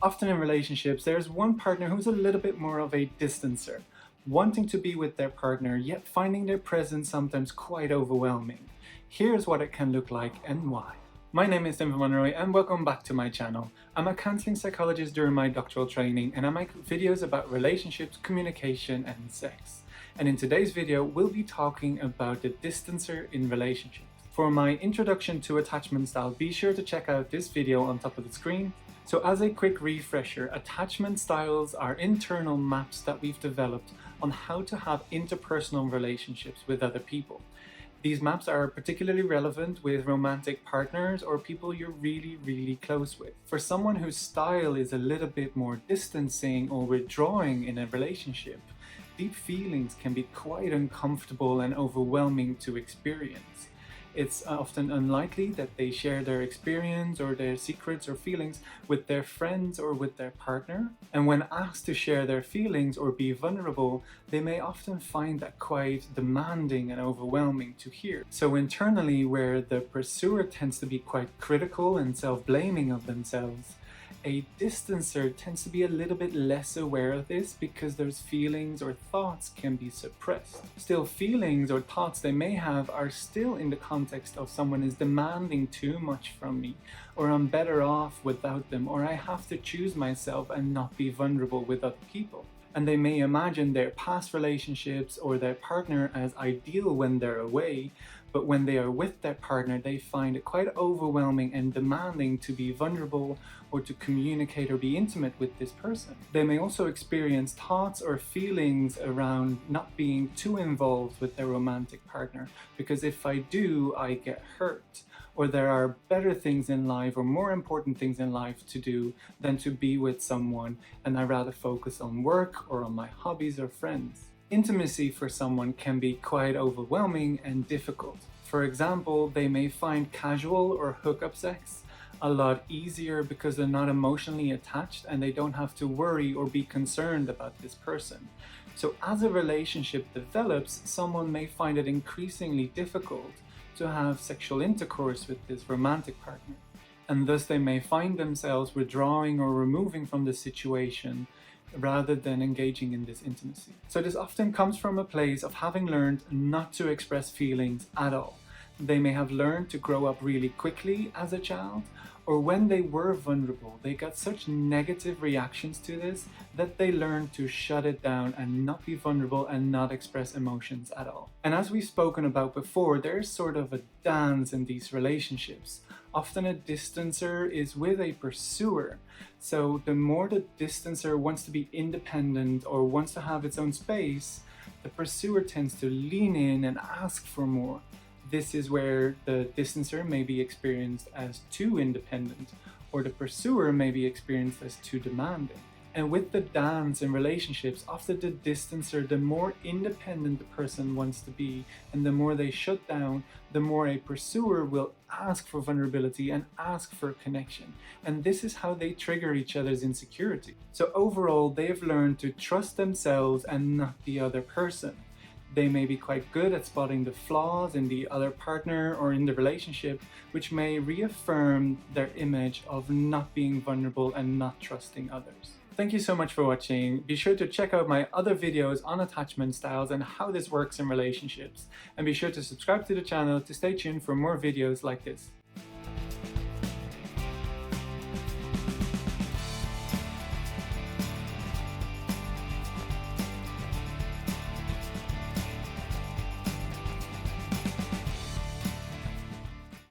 Often in relationships, there's one partner who's a little bit more of a distancer, wanting to be with their partner, yet finding their presence sometimes quite overwhelming. Here's what it can look like and why. My name is Tim Monroy and welcome back to my channel. I'm a counseling psychologist during my doctoral training and I make videos about relationships, communication and sex. And in today's video, we'll be talking about the distancer in relationships. For my introduction to attachment style, be sure to check out this video on top of the screen. So as a quick refresher, attachment styles are internal maps that we've developed on how to have interpersonal relationships with other people. These maps are particularly relevant with romantic partners or people you're really close with. For someone whose style is a little bit more distancing or withdrawing in a relationship, deep feelings can be quite uncomfortable and overwhelming to experience. It's often unlikely that they share their experience or their secrets or feelings with their friends or with their partner. And when asked to share their feelings or be vulnerable, they may often find that quite demanding and overwhelming to hear. So internally, where the pursuer tends to be quite critical and self-blaming of themselves, a distancer tends to be a little bit less aware of this because those feelings or thoughts can be suppressed. Still, feelings or thoughts they may have are still in the context of someone is demanding too much from me, or I'm better off without them, or I have to choose myself and not be vulnerable with other people. And they may imagine their past relationships or their partner as ideal when they're away, but when they are with their partner, they find it quite overwhelming and demanding to be vulnerable or to communicate or be intimate with this person. They may also experience thoughts or feelings around not being too involved with their romantic partner, because if I do, I get hurt. Or there are better things in life or more important things in life to do than to be with someone, and I rather focus on work or on my hobbies or friends. Intimacy for someone can be quite overwhelming and difficult. For example, they may find casual or hookup sex a lot easier because they're not emotionally attached and they don't have to worry or be concerned about this person. So as a relationship develops, someone may find it increasingly difficult to have sexual intercourse with this romantic partner, and thus they may find themselves withdrawing or removing from the situation rather than engaging in this intimacy. So this often comes from a place of having learned not to express feelings at all. They may have learned to grow up really quickly as a child, or when they were vulnerable, they got such negative reactions to this that they learned to shut it down and not be vulnerable and not express emotions at all. And as we've spoken about before, there's sort of a dance in these relationships. Often a distancer is with a pursuer. So the more the distancer wants to be independent or wants to have its own space, the pursuer tends to lean in and ask for more. This is where the distancer may be experienced as too independent, or the pursuer may be experienced as too demanding. And with the dance in relationships, often the distancer, the more independent the person wants to be, and the more they shut down, the more a pursuer will ask for vulnerability and ask for connection. And this is how they trigger each other's insecurity. So overall, they've learned to trust themselves and not the other person. They may be quite good at spotting the flaws in the other partner or in the relationship, which may reaffirm their image of not being vulnerable and not trusting others. Thank you so much for watching. Be sure to check out my other videos on attachment styles and how this works in relationships. And be sure to subscribe to the channel to stay tuned for more videos like this.